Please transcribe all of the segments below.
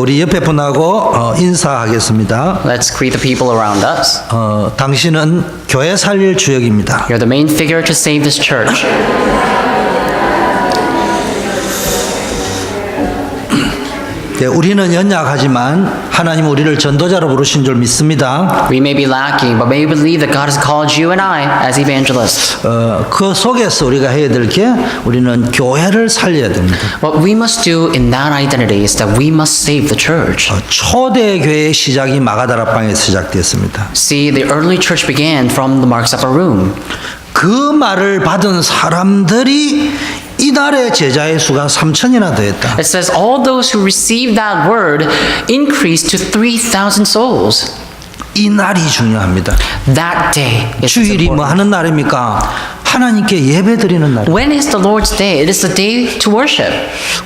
우리 옆에 분하고 인사하겠습니다. Let's greet the people around us. 당신은 교회 살릴 주역입니다. You're the main figure to save this church. 우리는 연약하지만 하나님 우리를 전도자로 부르신 줄 믿습니다. We may be lacking, but may we believe that God has called you and I as evangelists. 그 속에서 우리가 해야 될 게 우리는 교회를 살려야 됩니다. What we must do in that identity is that we must save the church. 초대 교회의 시작이 마가다락방에서 시작됐습니다. See, the early church began from the Mark's Upper Room. 그 말을 받은 사람들이 이달의 제자의 수가 3,000이나 되었다. It says all those who received that word increased to 3,000 souls. 이 날이 중요합니다. That day is 주일이 뭐 important. 하는 날입니까? 하나님께 예배 드리는 날. When is the Lord's day? It is the day to worship.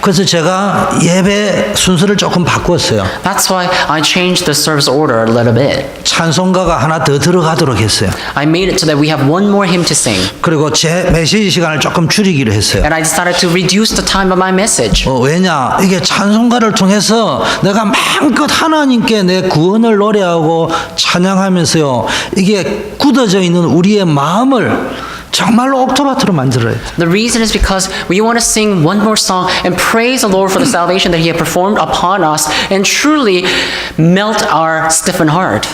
그래서 제가 예배 순서를 조금 바꿨어요. That's why I changed the service order a little bit. 찬송가가 하나 더 들어가도록 했어요. I made it so that we have one more hymn to sing. 그리고 제 메시지 시간을 조금 줄이기로 했어요. And I decided to reduce the time of my message. 왜냐? 이게 찬송가를 통해서 내가 마음껏 하나님께 내 구원을 노래하고 찬양하면서요. 이게 굳어져 있는 우리의 마음을 정말로 옥토바트로 만들어야 돼. The reason is because we want to sing one more song and praise the Lord for the salvation that He had performed upon us and truly melt our stiffened heart.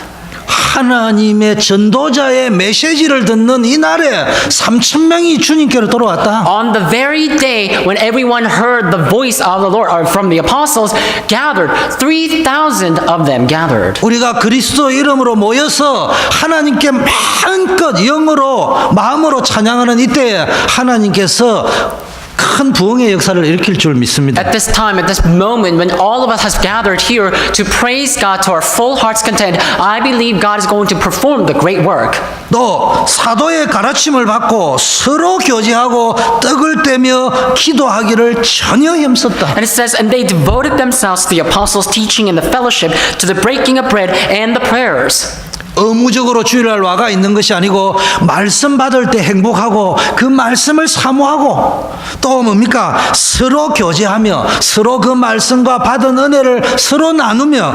하나님의 전도자의 메시지를 듣는 이 날에 3,000명이 주님께로 돌아왔다. On the very day when everyone heard the voice of the Lord, or from the apostles, gathered, 3,000 of them gathered. 우리가 그리스도 이름으로 모여서 하나님께 마음껏 영으로 마음으로 찬양하는 이때에 하나님께서 큰 부흥의 역사를 일으킬 줄 믿습니다. At this time, at this moment, when all of us has gathered here to praise God to our full heart's content, I believe God is going to perform the great work. 또 사도의 가르침을 받고 서로 교제하고 떡을 떼며 기도하기를 전혀 힘썼다. And it says, and they devoted themselves to the apostles' teaching and the fellowship, to the breaking of bread and the prayers. 의무적으로 주일날 와가 있는 것이 아니고 말씀 받을 때 행복하고 그 말씀을 사모하고 또 뭡니까? 서로 교제하며 서로 그 말씀과 받은 은혜를 서로 나누며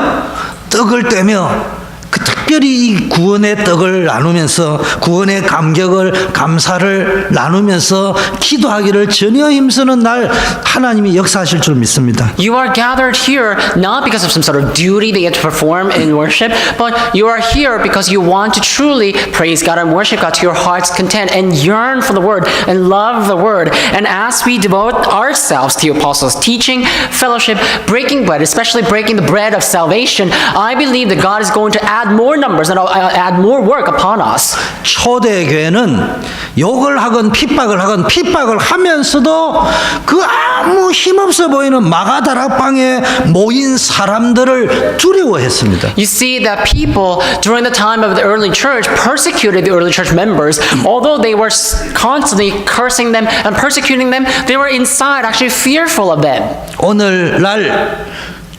떡을 떼며 특별히 이 구원의 떡을 나누면서 구원의 감격을 감사를 나누면서 기도하기를 전혀 힘쓰는 날 하나님이 역사하실 줄 믿습니다. You are gathered here not because of some sort of duty that you have to perform in worship, but you are here because you want to truly praise God and worship God to your heart's content and yearn for the Word and love the Word. And as we devote ourselves to the apostles' teaching, fellowship, breaking bread, especially breaking the bread of salvation, I believe that God is going to add more numbers and add more work upon us. 초대 교회는 욕을 하건 핍박을 하면서도 그 아무 힘없어 보이는 마가다락방에 모인 사람들을 두려워했습니다. You see that people during the time of the early church persecuted the early church members. Although they were constantly cursing them and persecuting them, they were inside actually fearful of them. 오늘날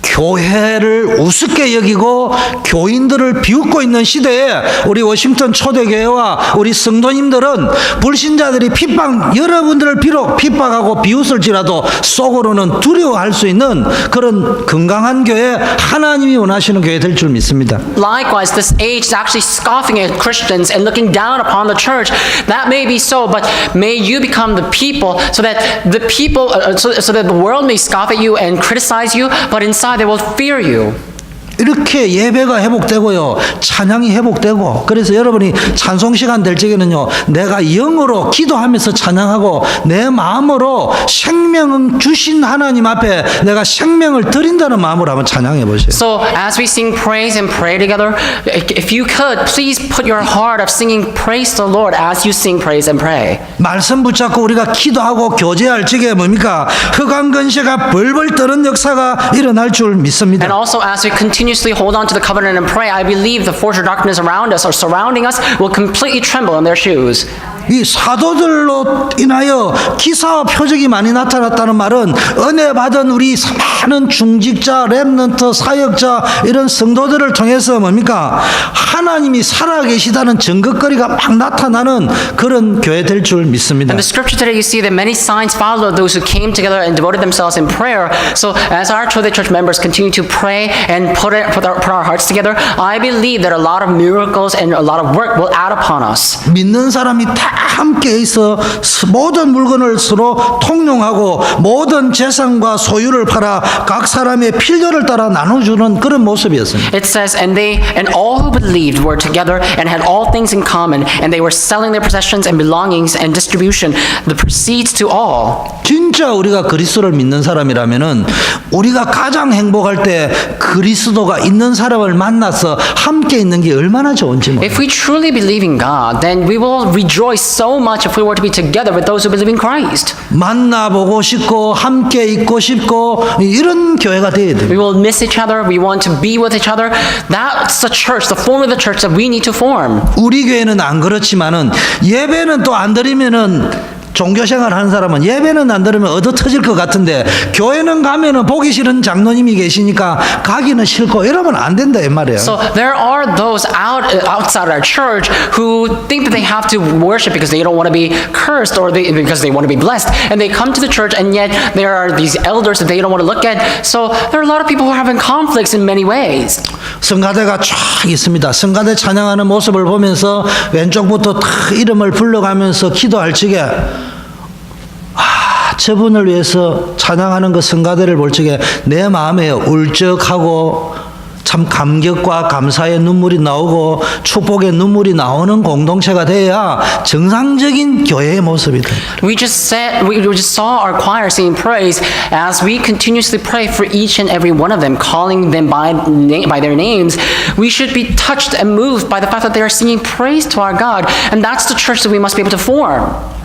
교회를 우습게 여기고 교인들을 비웃고 있는 시대에 우리 워싱턴 초대교회와 우리 성도님들은 불신자들이 여러분들을 비록 핍박하고 비웃을지라도 속으로는 두려워할 수 있는 그런 건강한 교회, 하나님이 원하시는 교회 될 줄 믿습니다. Likewise, this age is actually scoffing at Christians and looking down upon the church. That may be so, but may you become the people so that the people, so that the world may scoff at you and criticize you, but inside they will fear you. 이렇게 예배가 회복되고요, 찬양이 회복되고, 그래서 여러분이 찬송 시간 될 적에는요, 내가 영으로 기도하면서 찬양하고 내 마음으로 생명 주신 하나님 앞에 내가 생명을 드린다는 마음으로 한번 찬양해 보세요. So as we sing praise and pray together, if you could, please put your heart of singing praise to the Lord as you sing praise and pray. 말씀 붙잡고 우리가 기도하고 교제할 적에 뭡니까? 흑암 근세가 벌벌 떠는 역사가 일어날 줄 믿습니다. And also as we continuously hold on to the covenant and pray, I believe the force of darkness around us or surrounding us will completely tremble in their shoes. 이 사도들로 인하여 기사와 표적이 많이 나타났다는 말은 은혜 받은 우리 많은 중직자, 렘넌트, 사역자 이런 성도들을 통해서 뭡니까? 하나님이 살아계시다는 증거거리가 막 나타나는 그런 교회 될 줄 믿습니다. In the scripture today, you see that many signs followed those who came together and devoted themselves in prayer. So, as our church members continue to pray and put our hearts together, I believe that a lot of miracles and a lot of work will add upon us. 믿는 사람이 다 함께 있어 모든 물건을 서로 통용하고 모든 재산과 소유를 팔아 각 사람의 필요를 따라 나눠주는 그런 모습이었습니다. It says, and all who believed were together and had all things in common, and they were selling their possessions and belongings and distribution the proceeds to all. 진짜 우리가 그리스도를 믿는 사람이라면은 우리가 가장 행복할 때 그리스도가 있는 사람을 만나서 함께 있는 게 얼마나 좋은지 몰라요. If we truly believe in God, then we will rejoice so much if we were to be together with those who believe in Christ. 만나보고 싶고 함께 있고 싶고 이런 교회가 돼야 돼요. We will miss each other. We want to be with each other. That's the church, the form of the church that we need to form. 우리 교회는 안 그렇지만은 예배는 또 안 드리면은 종교생활 하는 사람은 예배는 안 들으면 얻어 터질 것 같은데 교회는 가면은 보기 싫은 장로님이 계시니까 가기는 싫고 이러면 안 된다 이 말이에요. So there are those outside our church who think that they have to worship because they don't want to be cursed or because they want to be blessed, and they come to the church, and yet there are these elders that they don't want to look at. So there are a lot of people who are having conflicts in many ways. 성가대가 쫙 있습니다. 성가대 찬양하는 모습을 보면서 왼쪽부터 다 이름을 불러가면서 기도할 적에 저분을 위해서 찬양하는 그 성가대를 볼 적에 내 마음에 울적하고 참 감격과 감사의 눈물이 나오고 축복의 눈물이 나오는 공동체가 돼야 정상적인 교회의 모습이다. We just saw our choir singing praise as we continuously pray for each and every one of them, calling them by their names. We should be touched and moved by the fact that they are singing praise to our God, and that's the church that we must be able to form.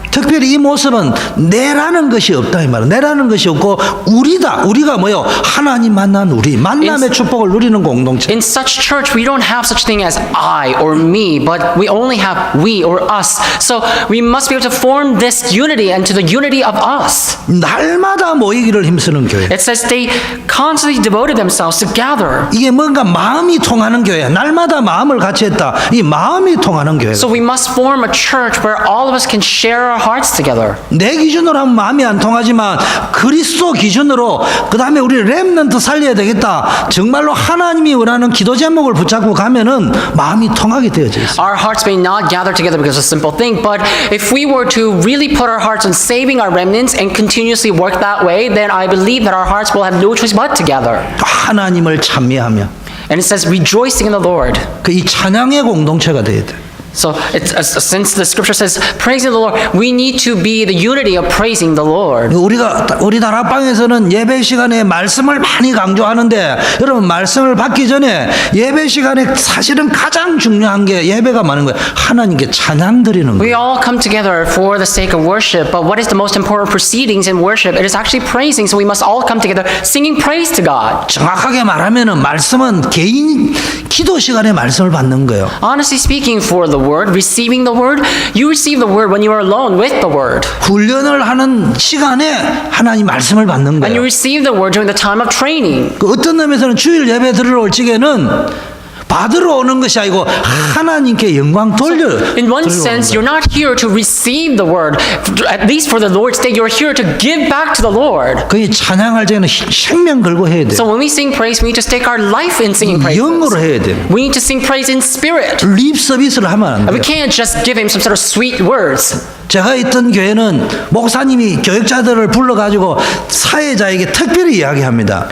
특별히 이 모습은 내라는 것이 없다 이 말이야. 내라는 것이 없고 우리다. 우리가 뭐요? 하나님 만난 우리 만남의 축복을 누리는 공동체. In such church, we don't have such thing as I or me, but we only have we or us. So we must be able to form this unity and to the unity of us. 날마다 모이기를 힘쓰는 교회. It says they constantly devoted themselves to gather. 이게 뭔가 마음이 통하는 교회야. 날마다 마음을 같이 했다. 이 마음이 통하는 교회. So we must form a church where all of us can share our hearts together. 내 기준으로 하면 마음이 안 통하지만 그리스도 기준으로 그 다음에 우리 렘넌트 살려야 되겠다. 정말로 하나님이 원하는 기도 제목을 붙잡고 가면은 마음이 통하게 되어져 있어요. Our hearts may not gather together because of a simple thing, but if we were to really put our hearts on saving our remnants and continuously work that way, then I believe that our hearts will have no choice but to gather. 하나님을 찬미하며 And it says rejoicing in the Lord. 그 이 찬양의 공동체가 돼야 돼. So since the scripture says praising the Lord, we need to be the unity of praising the Lord. 우리 다락방에서는 예배 시간에 말씀을 많이 강조하는데 여러분 말씀을 받기 전에 예배 시간에 사실은 가장 중요한 게 예배가 많은 거예요. 하나님께 찬양 드리는 We 거예요. all come together for the sake of worship, but what is the most important proceedings in worship? It is actually praising. So we must all come together singing praise to God. 정확하게 말하면은 말씀은 개인 기도 시간에 말씀을 받는 거예요. Honestly speaking, for the word, receiving the word, you receive the word when you are alone with the word. 훈련을 하는 시간에 하나님 말씀을 받는 And you 거예요. receive the word during the time of training. 그 어떤 면에서는 주일 예배 들으러 올 적에는 받으러 오는 것이 아니고 하나님께 영광 돌려. In one sense, you're not here to receive the word. At least for the Lord's day, you're here to give back to the Lord. 그 찬양할 때는 생명 걸고 해야 돼. So when we sing praise, we need to stake our life in singing praise. 영으로 해야 돼. We need to sing praise in spirit. 립 서비스를 하면 안 And we 돼. can't just give him some sort of sweet words. 제가 있던 교회는 목사님이 교육자들을 불러가지고 사회자에게 특별히 이야기합니다.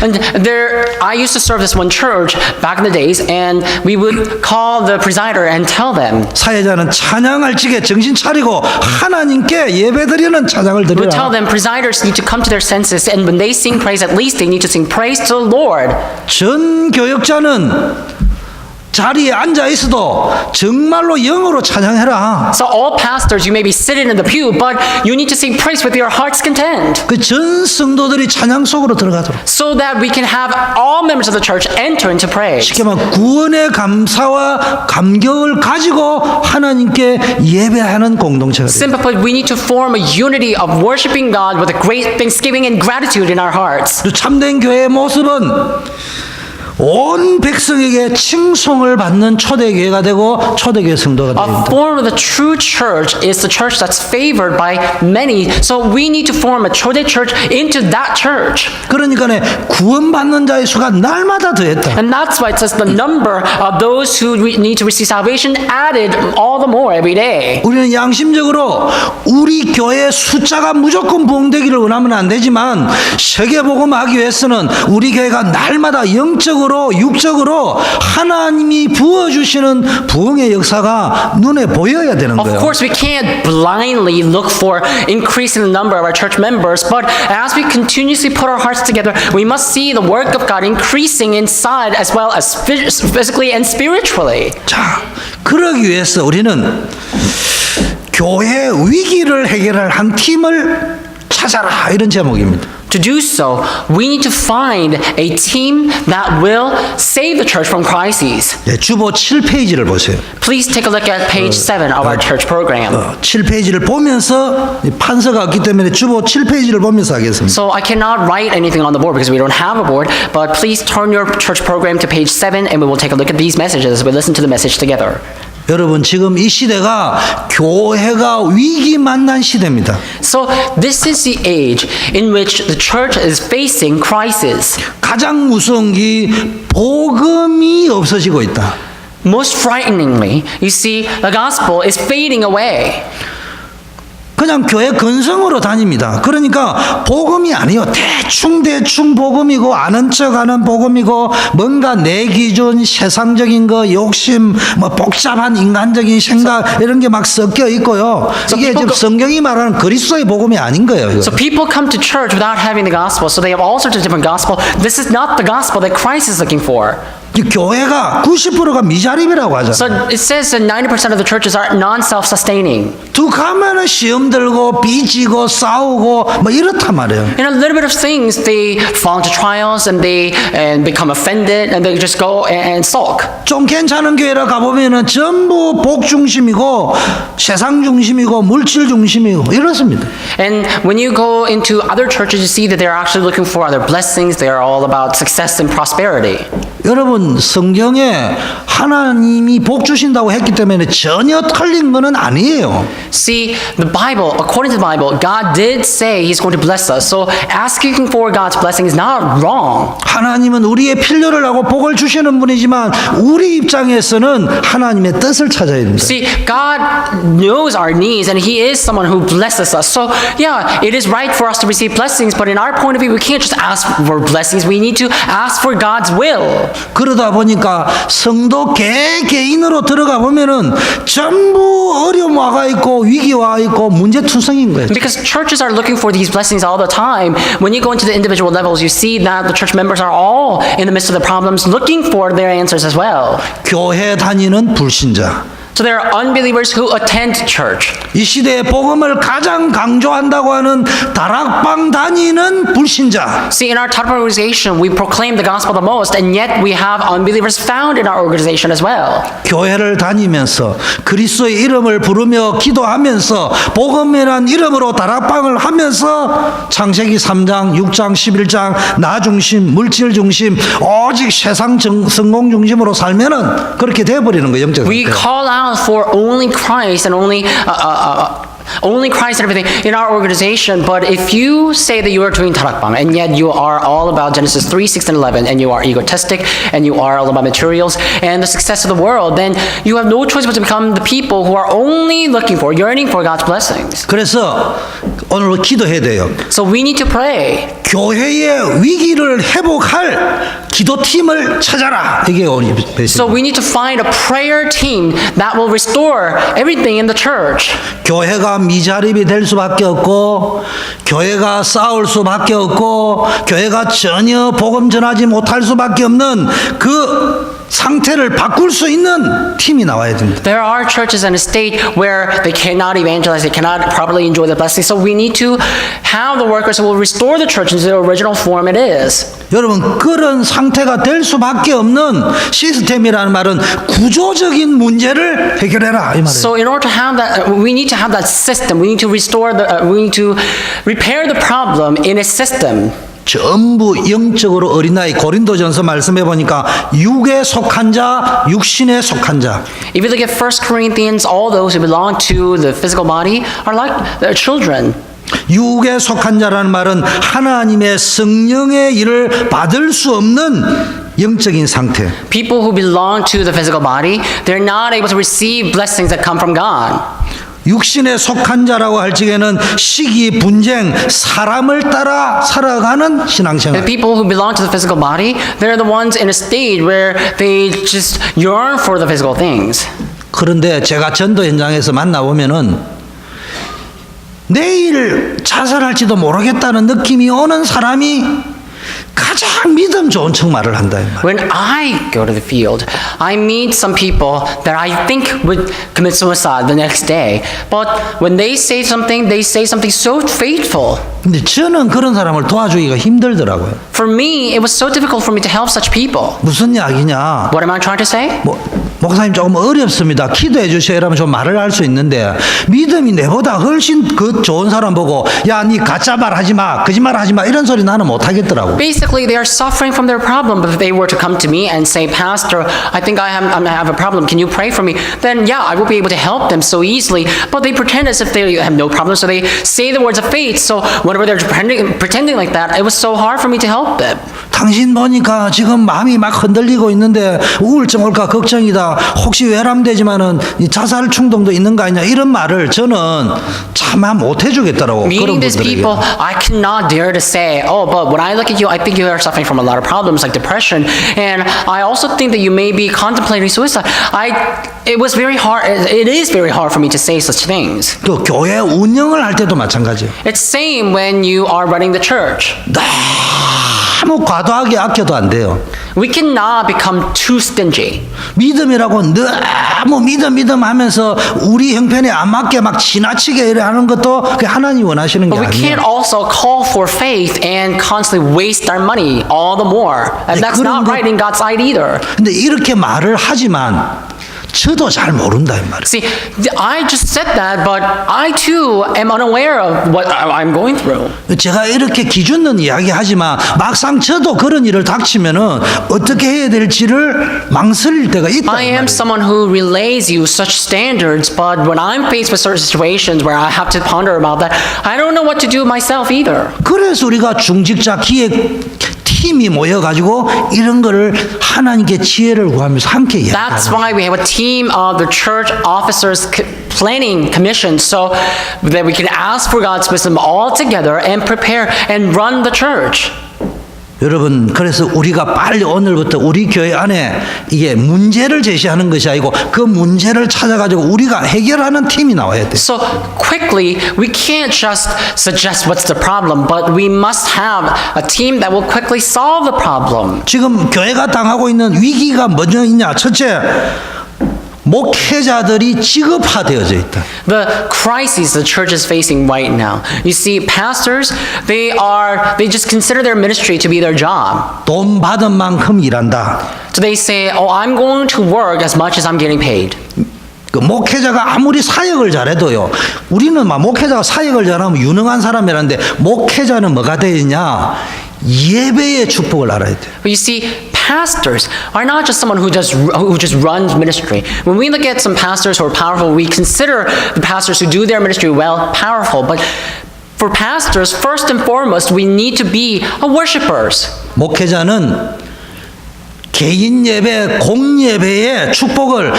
And I used to serve this one church back in the days, and we would call the presider and tell them. 사회자는 찬양할 적에 정신 차리고 하나님께 예배드리는 찬양을 We would tell 드리라. them presiders need to come to their senses, and when they sing praise, at least they need to sing praise to the Lord. 전 교역자는 자리에 앉아 있어도 정말로 영어로 찬양해라. So all pastors, you may be sitting in the pew, but you need to sing praise with your heart's content. 그 전 성도들이 찬양 속으로 들어가도록. So that we can have all members of the church enter into praise. 쉽게 말하면 구원의 감사와 감격을 가지고 하나님께 예배하는 공동체가 됩니다. Simply put, we need to form a unity of worshiping God with a great thanksgiving and gratitude in our hearts. 참된 교회의 모습은 온 백성에게 칭송을 받는 초대교회가 되고 초대교회 성도가 A 됩니다. form of the true church is the church that's favored by many. So we need to form a chosen church into that church. 그러니까 구원받는 자의 수가 날마다 더했다. And that's why it says the number of those who need to receive salvation added all the more every day. 우리는 양심적으로 우리 교회 숫자가 무조건 부흥되기를 원하면 안 되지만 세계복음하기 위해서는 우리 교회가 날마다 영적으로 육적으로 하나님이 부어주시는 부흥의 역사가 눈에 보여야 되는 Of 거예요. course, we can't blindly look for increasing the number of our church members, but as we continuously put our hearts together, we must see the work of God increasing inside as well as physically and spiritually. 자, 그러기 위해서 우리는 교회 위기를 해결할 한 팀을 찾아라 이런 제목입니다. To do so, we need to find a team that will save the church from crises. 네, 주보 7페이지를 보세요. Please take a look at page 7 of our church program. 7페이지를 보면서 판서가 없기 때문에 주보 7페이지를 보면서 하겠습니다. So I cannot write anything on the board because we don't have a board, but please turn your church program to page 7 and we will take a look at these messages as we listen to the message together. 여러분 지금 이 시대가 교회가 위기 만난 시대입니다. So this is the age in which the church is facing crisis. 가장 무서운 게 복음이 없어지고 있다. Most frighteningly, you see, the gospel is fading away. 그냥 교회 건성으로 다닙니다. 그러니까 복음이 아니요. 대충 복음이고 아는 척하는 복음이고 뭔가 내 기준 세상적인 거 욕심 뭐 복잡한 인간적인 생각 이런 게 막 섞여 있고요. 이게 지금 성경이 말하는 그리스도의 복음이 아닌 거예요. 이거. So people come to church without having the gospel, so they have all sorts of different gospel. This is not the gospel that Christ is looking for. 이 교회가 90%가 미자립이라고 하잖아요. So it says that 90% of the churches are non-self-sustaining. 툭 하면은 시험 들고 삐지고 싸우고 뭐 이렇단 말이에요. In a little bit of things, they fall into trials and they become offended and they just go and sulk. 좀 괜찮은 교회라 가보면은 전부 복 중심이고 세상 중심이고 물질 중심이고 이렇습니다. And when you go into other churches, you see that they're actually looking for other blessings. They are all about success and prosperity. 여러분 성경에 하나님이 복 주신다고 했기 때문에 전혀 틀린 거는 아니에요. See, the Bible, according to the Bible, God did say He's going to bless us. So asking for God's blessing is not wrong. 하나님은 우리의 필요를 하고 복을 주시는 분이지만 우리 입장에서는 하나님의 뜻을 찾아야 됩니다. See, God knows our needs and He is someone who blesses us. So yeah, it is right for us to receive blessings, but in our point of view, we can't just ask for blessings. We need to ask for God's will. 그러다 보니까 성도 개인으로 들어가 보면은 전부 어려움 와가 있고 위기 와 있고 문제투성인 거예요. Because churches are looking for these blessings all the time. When you go into the individual levels, you see that the church members are all in the midst of the problems looking for their answers as well. 교회 다니는 불신자. So there are unbelievers who attend church. 이 시대에 복음을 가장 강조한다고 하는 다락방 다니는 불신자. See, in our type of organization, we proclaim the gospel the most, and yet we have unbelievers found in our organization as well. 교회를 다니면서 그리스도의 이름을 부르며 기도하면서 복음이란 이름으로 다락방을 하면서 창세기 3장, 6장, 11장 나 중심, 물질 중심, 오직 세상 성공 중심으로 살면은 그렇게 돼버리는 거예요. 영적 We call out for only Christ and only Christ and everything in our organization. But if you say that you are doing tarakbang and yet you are all about Genesis 3, 6, and 11, and you are egotistic and you are all about materials and the success of the world, then you have no choice but to become the people who are only looking for, yearning for God's blessings. 그래서 오늘 기도해야 돼요. So we need to pray. 교회의 위기를 회복할 기도팀을 찾아라. 이게 오늘 So we need to find a prayer team that will restore everything in the church. 교회가 미자립이 될 수밖에 없고 교회가 싸울 수밖에 없고 교회가 전혀 복음 전하지 못할 수밖에 없는 그 상태를 바꿀 수 있는 팀이 나와야 됩니다. There are churches in a state where they cannot evangelize, they cannot properly enjoy the blessing. So we need to have the workers who will restore the church into the original form it is. 여러분, 그런 상태가 될 수밖에 없는 시스템이라는 말은 구조적인 문제를 해결해라 이 말이에요. So in order to have that, we need to have that system. We need to restore we need to repair the problem in a system. 전부 영적으로 어린아이. 고린도전서 말씀해 보니까 육에 속한 자, 육신에 속한 자. If you look at 1 Corinthians, all those who belong to the physical body are like their children. 육에 속한 자라는 말은 하나님의 성령의 일을 받을 수 없는 영적인 상태. People who belong to the physical body, they're not able to receive blessings that come from God. 육신에 속한 자라고 할 적에는 시기, 분쟁, 사람을 따라 살아가는 The 신앙생활. people who belong to the physical body, they're the ones in a state where they just yearn for the physical things. 그런데 제가 전도 현장에서 만나보면은 내일 자살할지도 모르겠다는 느낌이 오는 사람이 가장 믿음 좋은 척 말을 한다 이 말. When I go to the field, I meet some people that I think would commit suicide the next day. But when they say something so faithful. 근데 저는 그런 사람을 도와주기가 힘들더라고요. For me, it was so difficult for me to help such people. 무슨 이야기냐? What am I trying to say? 목사님 조금 어렵습니다. 기도해 주셔야 이러면 좀 말을 할 수 있는데 믿음이 내보다 훨씬 그 좋은 사람 보고 야, 니 가짜 말 하지 마, 거짓말 하지 마 이런 소리 나는 못 하겠더라고. Basically, they are suffering from their problem. But if they were to come to me and say, Pastor, I think I have a problem. Can you pray for me? Then yeah, I will be able to help them so easily. But they pretend as if they have no problem. So they say the words of faith. So whenever they're pretending like that, it was so hard for me to help them. 당신 보니까 지금 마음이 막 흔들리고 있는데 우울증 올까 걱정이다. 혹시 외람되지만은 이 자살 충동도 있는 거 아니냐 이런 말을 저는 차마 못 해주겠더라고. Meeting 그런 these 분들에게. people, I cannot dare to say, oh, but when I look at you, I think you are suffering from a lot of problems like depression. And I also think that you may be contemplating suicide. It was very hard. It is very hard for me to say such things. 또 교회 운영을 할 때도 마찬가지예요. It's same when you are running the church. 너무 과도하게 아껴도 안 돼요. We cannot become too stingy. 믿음이라고 너무 믿음 하면서 우리 형편에 안 맞게 막 지나치게 이래 하는 것도 그게 하나님 원하시는 게 But we can't 아니에요. also call for faith and constantly waste our money all the more. And 네, that's 그런 not right in God's sight either. 근데 이렇게 말을 하지만 저도 잘 모른다 이 말이에요. See, I just said that, but I too am unaware of what I'm going through. 제가 이렇게 기준은 이야기하지만 막상 저도 그런 일을 닥치면은 어떻게 해야 될지를 망설일 때가 있다. I am someone who relays you such standards, but when I'm faced with certain situations where I have to ponder about that, I don't know what to do myself either. 그래서 우리가 중직자 기획 팀이 모여가지고 이런 거를 하나님께 지혜를 구하면서 함께 That's 이야기하는. why we have a team of the church officers planning commission so that we can ask for God's wisdom all together and prepare and run the church. 여러분, 그래서 우리가 빨리 오늘부터 우리 교회 안에 이게 문제를 제시하는 것이 아니고 그 문제를 찾아가지고 우리가 해결하는 팀이 나와야 돼. So quickly, we can't just suggest what's the problem, but we must have a team that will quickly solve the problem. 지금 교회가 당하고 있는 위기가 뭐냐 있냐? 첫째, 목회자들이 지급화되어져 있다. The crises the church is facing right now. You see, pastors, they just consider their ministry to be their job. 돈 받은 만큼 일한다. So they say, oh, I'm going to work as much as I'm getting paid. 그 목회자가 아무리 사역을 잘해도요. 우리는 막 목회자가 사역을 잘하면 유능한 사람이라는데 목회자는 뭐가 되느냐? 예배의 축복을 알아야 돼. But you see, pastors are not just someone who just runs ministry. When we look at some pastors who are powerful, we consider the pastors who do their ministry well powerful. But for pastors, first and foremost, we need to be worshipers. 목회자는 개인 예배, 공예배의 축복을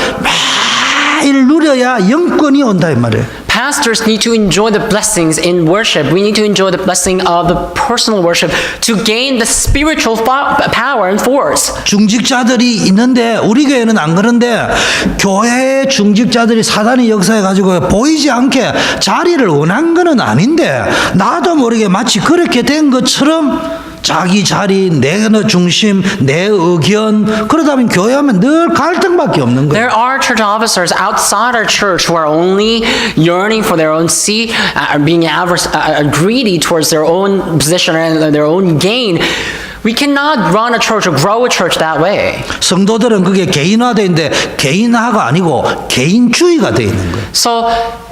매일 누려야 영권이 온다 이 말이에요. Pastors need to enjoy the blessings in worship. We need to enjoy the blessing of the personal worship to gain the spiritual power and force. 중직자들이 있는데 우리 교회는 안 그런데 교회의 중직자들이 사단이 역사해 가지고 보이지 않게 자리를 원한 건 아닌데 나도 모르게 마치 그렇게 된 것처럼 자기 자리, 내 중심, 내 의견 그러다 보면 교회 하면 늘 갈등밖에 없는 거예요. There are church officers outside our church who are only yearning for their own seat, being greedy towards their own position and their own gain. We cannot run a church or grow a church that way. 성도들은 그게 개인화되는데 개인화가 아니고 개인주의가 돼 있는 거예요. So,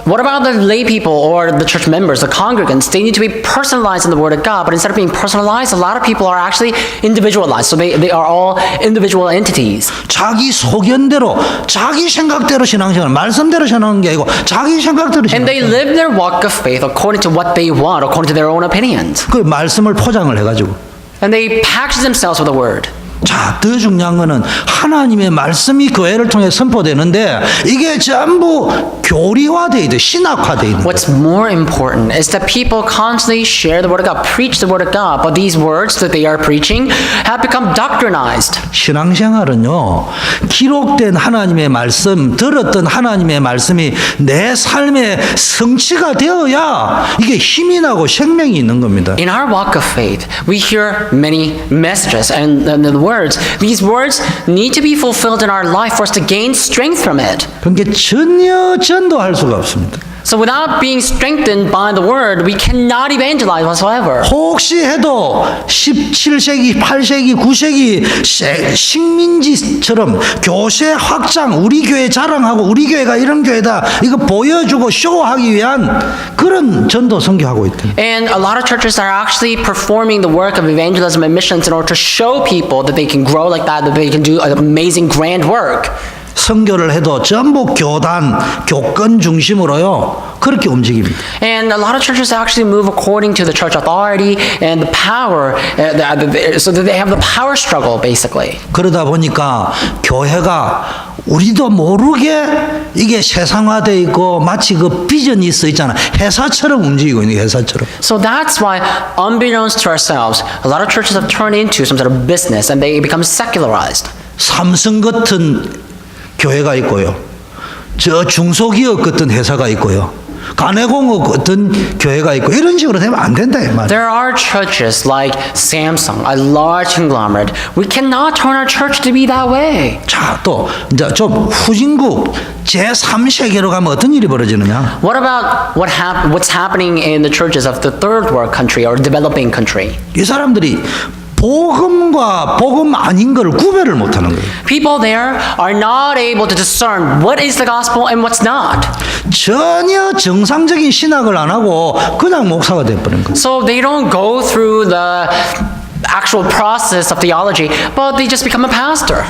what about the lay people or the church members, the congregants? They need to be personalized in the Word of God, but instead of being personalized, a lot of people are actually individualized. So they are all individual entities. 자기 소견대로, 자기 생각대로 신앙생활, 말씀대로 신앙하는 게 아니고 자기 생각대로 And they 신앙생활. live their walk of faith according to what they want, according to their own opinions. 그 말씀을 포장을 해가지고. And they package themselves with a word. 자, 더 중요한 거는 하나님의 말씀이 교회를 통해 선포되는데 이게 전부 교리화되어 있대, 신학화되어 있는 거예요. What's more important is that people constantly share the Word of God, preach the Word of God, but these words that they are preaching have become doctrinized. 신앙생활은요, 기록된 하나님의 말씀, 들었던 하나님의 말씀이 내 삶의 성취가 되어야 이게 힘이 나고 생명이 있는 겁니다. In our walk of faith, we hear many messages and the words. These words need to be fulfilled in our life for us to gain strength from it. 그러니까 전혀 전도할 수가 없습니다. So without being strengthened by the word, we cannot evangelize whatsoever. 혹시 해도 17세기, 8세기, 9세기 식민지처럼 교세 확장, 우리 교회 자랑하고 우리 교회가 이런 교회다 이거 보여주고 쇼하기 위한 그런 전도 선교하고 있다. And a lot of churches are actually performing the work of evangelism and missions in order to show people that they can grow like that they can do amazing grand work. 선교를 해도 전부 교단, 교권 중심으로요. 그렇게 움직입니다. And a lot of churches actually move according to the church authority and the power, so that they have the power struggle, basically. 그러다 보니까 교회가 우리도 모르게 이게 세상화되어 있고 마치 그 비즈니스 있잖아. 회사처럼 움직이고 있는 게 회사처럼. So that's why, unbeknownst to ourselves, a lot of churches have turned into some sort of business and they become secularized. 삼성 같은 교회가 있고요. 저 중소기업 같은 회사가 있고요. 가내공업 같은 교회가 있고 이런 식으로 되면 안 된다 이 말이에요. There are churches like Samsung, a large conglomerate. We cannot turn our church to be that way. 자, 또 이제 좀 후진국 제3세계로 가면 어떤 일이 벌어지느냐? What about what's happening in the churches of the third world country or developing country? 이 사람들이 복음과 복음 아닌 걸 구별을 못하는 거예요. People there are not able to discern what is the gospel and what's not. 전혀 정상적인 신학을 안 하고 그냥 목사가 돼버린 거예요. So they don't go through the actual process of theology, but they just become a pastor.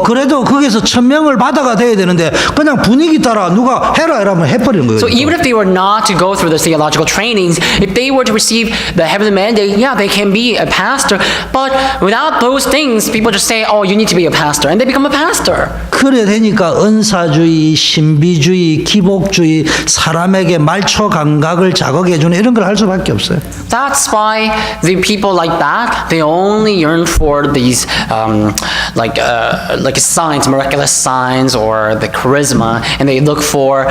그래도 거기서 천명을 받아가 돼야 되는데 그냥 분위기 따라 누가 해라 이러면 해버리는 거예요. So even if they were not to go through the theological trainings, if they were to receive the heavenly mandate, yeah, they can be a pastor. But without those things, people just say, oh, you need to be a pastor. And they become a pastor. 그래 되니까 은사주의, 신비주의, 기복주의, 사람에게 말초 감각을 자극해주는 이런 걸 할 수밖에 없어요. That's why the people like that, they only yearn for these like signs, miraculous signs, or the charisma, and they look for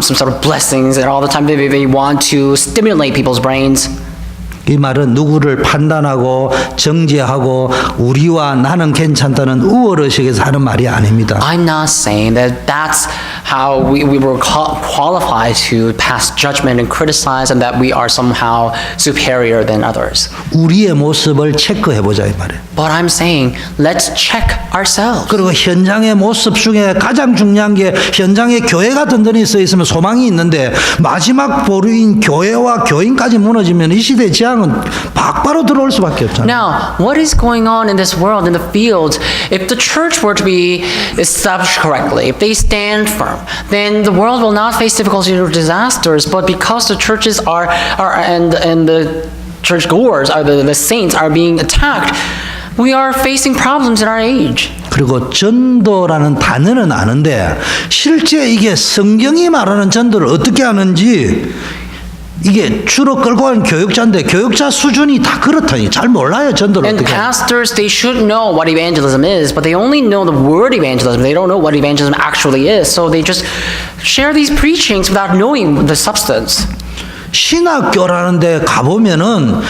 some sort of blessings, and all the time they want to stimulate people's brains. 이 말은 누구를 판단하고 정죄하고 우리와 나는 괜찮다는 우월의식에서 하는 말이 아닙니다. I'm not saying that that's how we were qualified to pass judgment and criticize, and that we are somehow superior than others. 우리의 모습을 체크해보자 이 말이에요. But I'm saying, let's check ourselves. 그리고 현장의 모습 중에 가장 중요한 게 현장에 교회가 든든히 서 있으면 소망이 있는데 마지막 보루인 교회와 교인까지 무너지면 이 시대의 재앙은 박바로 들어올 수밖에 없잖아요. Now, what is going on in this world, in the fields? If the church were to be established correctly, if they stand firm, then the world will not face difficulties or disasters. But because the churches and the churchgoers, the saints, are being attacked, we are facing problems in our age. 그리고 전도라는 단어는 아는데 실제 이게 성경이 말하는 전도를 어떻게 하는지 이게 주로 끌고 간 교육자인데 교육자 수준이 다 그렇다니 잘 몰라요 전도를 And 어떻게 하는지. pastors, they should know what evangelism is, but they only know the word evangelism. They don't know what evangelism actually is. So they just share these preachings without knowing the substance. 신학교라는 데 가보면은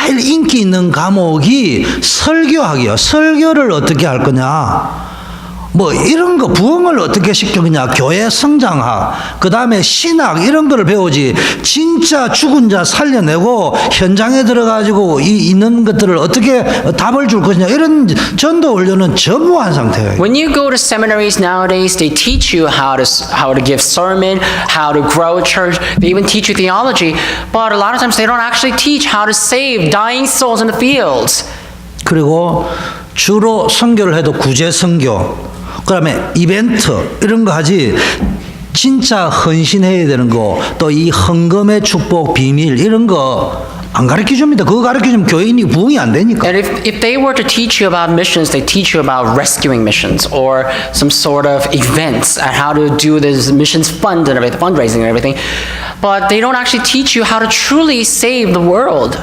제일 인기 있는 과목이 설교학이요. 설교를 어떻게 할 거냐. 뭐 이런 거 부흥을 어떻게 시킬 거냐. 교회 성장학, 그 다음에 신학 이런 거를 배우지. 진짜 죽은 자 살려내고 현장에 들어가지고 있는 것들을 어떻게 답을 줄 것이냐. 이런 전도 훈련은 전무한 상태예요. When you go to seminaries nowadays, they teach you how to give sermon, how to grow a church. They even teach you theology, but a lot of times they don't actually teach how to save dying souls in the fields. 그리고 주로 선교를 해도 구제 선교, 그다음에 이벤트 이런 거 하지. 진짜 헌신해야 되는 거, 또 이 헌금의 축복 비밀 이런 거 안 가르쳐 줍니다. 그거 가르쳐 주면 교인이 부흥이 안 되니까. And if they were to teach you about missions, they teach you about rescuing missions or some sort of events and how to do this missions fund and everything, fundraising and everything. But they don't actually teach you how to truly save the world.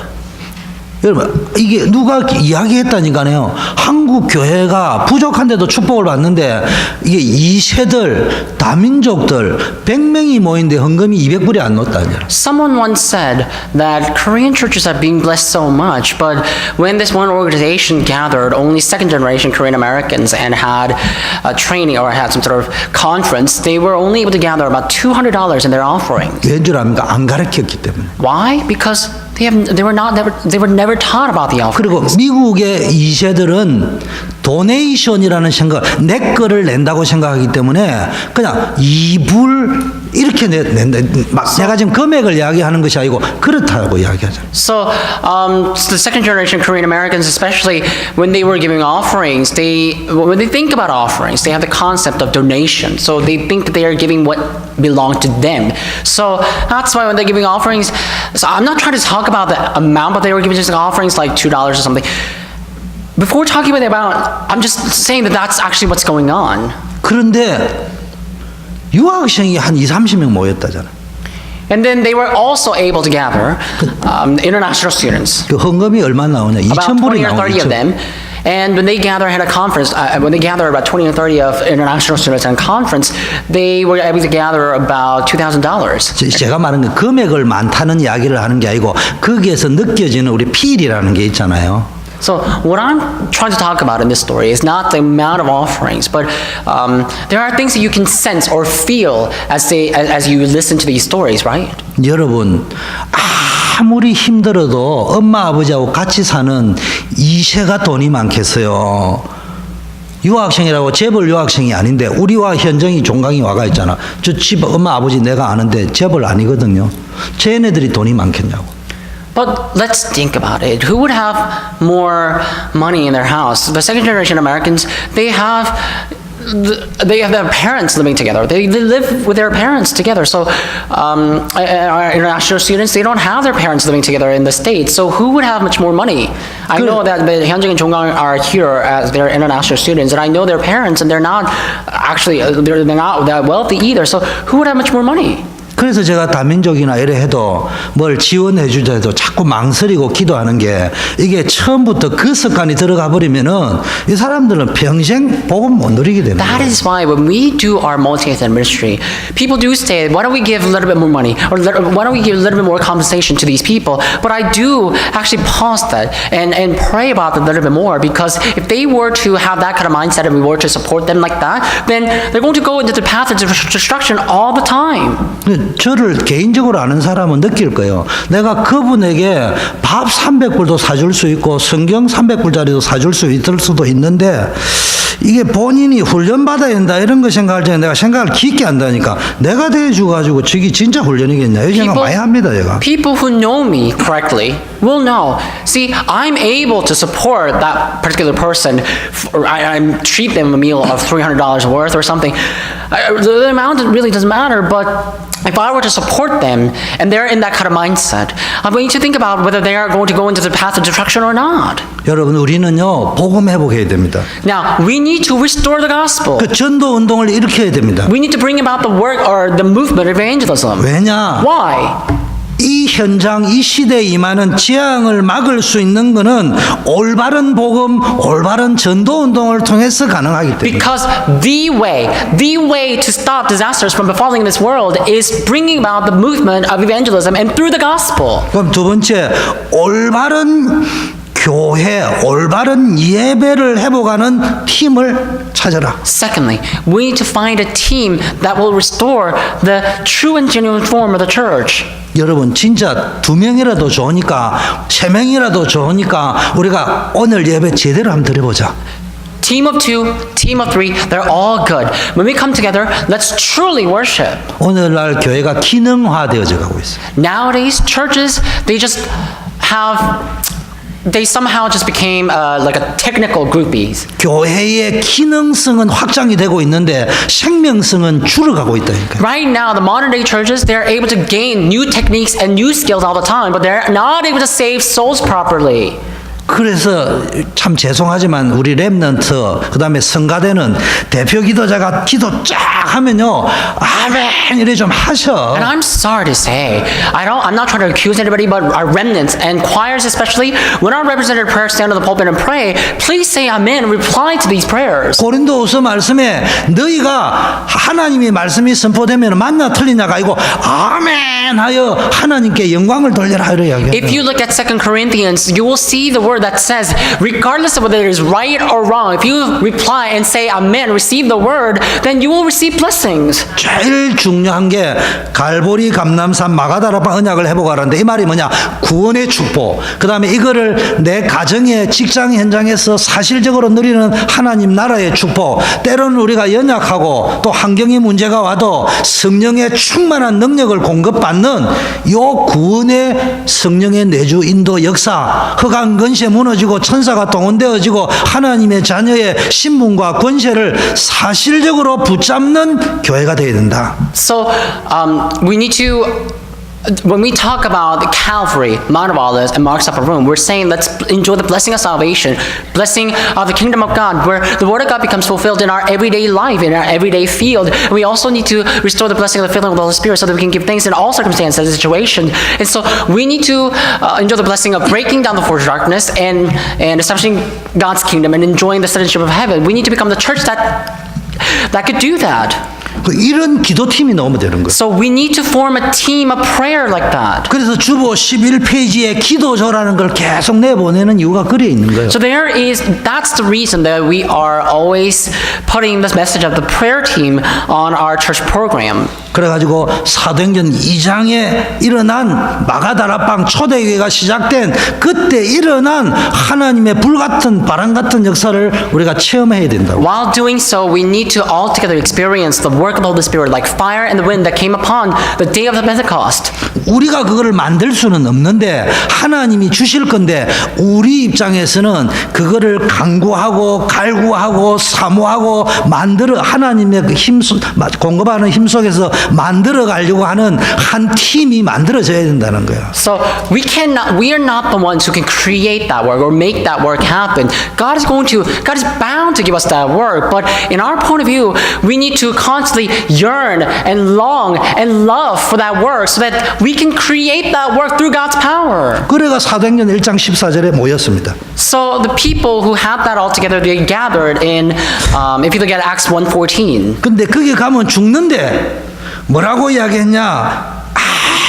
여러분, 이게 누가 이야기했다니까요. 한국 교회가 부족한데도 축복을 받는데 이게 2세들, 다민족들 100명이 모인데 헌금이 200불이 안 넣었다니까. Someone once said that Korean churches are being blessed so much, but when this one organization gathered only second generation Korean Americans and had a training or had some sort of conference, they were only able to gather about $200 in their offerings. 왠 줄 압니까? 안 가르쳤기 때문에. Why? Because they were never taught about the offering. 그리고 미국의 2세들은 도네이션이라는 생각, 내 거를 낸다고 생각하기 때문에 그냥 2불 이렇게 낸다. 막 내가 지금 금액을 이야기하는 것이 아니고 그렇다고 이야기하잖아요. So the second generation Korean Americans, especially when they were giving offerings, when they think about offerings, they have the concept of donation. So they think that they are giving what belongs to them. So that's why when they're giving offerings, so I'm not trying to talk about the amount, but they were giving just offerings like $2 or something. Before talking about the amount, I'm just saying that that's actually what's going on. 그런데 유학생이 한 20-30명 모였다잖아. And then they were also able to gather international students. 그 헌금이 얼마 나오냐? About 2,000불이 20 or 30 of 나오죠. them. And when they gather at a conference, when they gather about 20 or 30 of international students at a conference, they were able to gather about $2,000. 제가 말하는 건 금액을 많다는 이야기를 하는 게 아니고 거기에서 느껴지는 우리 필이라는 게 있잖아요. So what I'm trying to talk about in this story is not the amount of offerings, but there are things that you can sense or feel as you listen to these stories, right? 여러분, 아무리 힘들어도 엄마 아버지하고 같이 사는 2세가 돈이 많겠어요. 유학생이라고 재벌 유학생이 아닌데 우리와 현정이 종강이 와가 있잖아. 저 집 엄마 아버지 내가 아는데 재벌 아니거든요. 쟤네들이 돈이 많겠냐고. But let's think about it. Who would have more money in their house? The second generation Americans, they have their parents living together. They live with their parents together. So our international students, they don't have their parents living together in the States. So who would have much more money? I know that the Hyunjung and Jonggang are here as their international students, and I know their parents, and they're not actually they're not that wealthy either. So who would have much more money? 그래서 제가 다민족이나 이래 해도 뭘 지원해 주자 해도 자꾸 망설이고 기도하는 게 이게 처음부터 그 습관이 들어가 버리면은 이 사람들은 평생 복음 못 누리게 되는 That 거예요. is why when we do our multi-ethnic ministry, people do say, why don't we give a little bit more money? Or why don't we give a little bit more compensation to these people? But I do actually pause that and pray about it a little bit more, because if they were to have that kind of mindset and we were to support them like that, then they're going to go into the path of destruction all the time. 저를 개인적으로 아는 사람은 느낄 거예요. 내가 그분에게 밥 300불도 사줄 수 있고 성경 300불짜리도 사줄 수 있을 수도 있는데 이게 본인이 훈련받아야 된다 이런 거 생각할 때 내가 생각을 깊게 한다니까. 내가 대해줘가지고 저기 진짜 훈련이겠냐 이런 생각 많이 합니다 제가. People who know me correctly will know. See, I'm able to support that particular person. I treat them a meal of $300 worth or something. The amount really doesn't matter, but if I were to support them and they're in that kind of mindset, I'm going to think about whether they are going to go into the path of destruction or not. 여러분 우리는요 복음 회복해야 됩니다. Now, we need to restore the gospel. 그 전도 운동을 일으켜야 됩니다. We need to bring about the work or the movement of evangelism. 왜냐? Why? 이 현장, 이 시대에 임하는 재앙을 막을 수 있는 것은 올바른 복음, 올바른 전도 운동을 통해서 가능하기 때문에. Because the way to stop disasters from befalling this world is bringing about the movement of evangelism and through the gospel. 그럼 두 번째, 올바른 교회, 올바른 예배를 회복하는 팀을 찾아라. Secondly, we need to find a team that will restore the true and genuine form of the church. 여러분 진짜 2명이라도 좋으니까 3명이라도 좋으니까 우리가 오늘 예배 제대로 한번 드려보자. Team of 2, team of 3, they're all good. When we come together, let's truly worship. 오늘날 교회가 기능화되어져 가고 있어요. Nowadays, churches, they somehow just became like a technical groupies. 교회의 기능성은 확장이 되고 있는데 생명성은 줄어가고 있다니까요. Right now, the modern day churches, they're able to gain new techniques and new skills all the time, but they're not able to save souls properly. 그래서 참 죄송하지만 우리 렘넌트 그다음에 성가대는 대표 기도자가 기도 쫙 하면요 아멘 이래 좀 하셔. And I'm sorry to say, I'm not trying to accuse anybody, but our remnants and choirs especially, when our representative prayers stand on the pulpit and pray, please say amen, reply to these prayers. 고린도후서 말씀에 너희가 하나님의 말씀이 선포되면 맞나 틀리냐가 아니고 아멘 하여 하나님께 영광을 돌려라 이래 이야기해요. If you look at 2 Corinthians, you will see the word that says, regardless of whether it is right or wrong, if you reply and say amen, receive the word, then you will receive blessings. 제일 중요한 게 갈보리 감남산 마가다라방 언약을 회복하라는데 이 말이 뭐냐? 구원의 축복. 그 다음에 이거를 내 가정의 직장 현장에서 사실적으로 누리는 하나님 나라의 축복. 때로는 우리가 연약하고 또 환경의 문제가 와도 성령의 충만한 능력을 공급받는 요 구원의 성령의 내주 인도 역사, 흑암 권세 무너지고 천사가 동원되어지고 하나님의 자녀의 신분과 권세를 사실적으로 붙잡는 교회가 되어야 된다. So we need to, when we talk about Calvary, Mount of Olives, and Mark's Upper Room, we're saying let's enjoy the blessing of salvation, blessing of the kingdom of God, where the word of God becomes fulfilled in our everyday life, in our everyday field. And we also need to restore the blessing of the filling of the Holy Spirit so that we can give thanks in all circumstances and situations. And so we need to enjoy the blessing of breaking down the force of darkness and establishing God's kingdom and enjoying the citizenship of heaven. We need to become the church that could do that. 이런 기도팀이 넣으면 되는 거예요. So we need to form a team of prayer like that. 그래서 주보 11페이지에 기도조라는 걸 계속 내보내는 이유가 그래 있는 거예요. So that's the reason that we are always putting this message of the prayer team on our church program. 그래가지고 사도행전 2장에 일어난 마가다라방 초대교회가 시작된 그때 일어난 하나님의 불같은 바람 같은 역사를 우리가 체험해야 된다고. While doing so, we need to all together experience the work of the Holy Spirit like fire and the wind that came upon the day of the Pentecost. 우리가 그거를 만들 수는 없는데 하나님이 주실 건데 우리 입장에서는 그거를 강구하고 갈구하고 사모하고 만들어 하나님의 그 공급하는 힘 속에서 만들어 가려고 하는 한 팀이 만들어져야 된다는 거예요. So we are not the ones who can create that work or make that work happen. God is bound to give us that work, but in our point of view, we need to constantly yearn and long and love for that work so that we can create that work through God's power. 그래가 사도행전 1장 14절에 모였습니다. So the people who had that all together, they gathered in, if you look at Acts 1:14. 근데 거기 가면 죽는데 뭐라고 이야기했냐?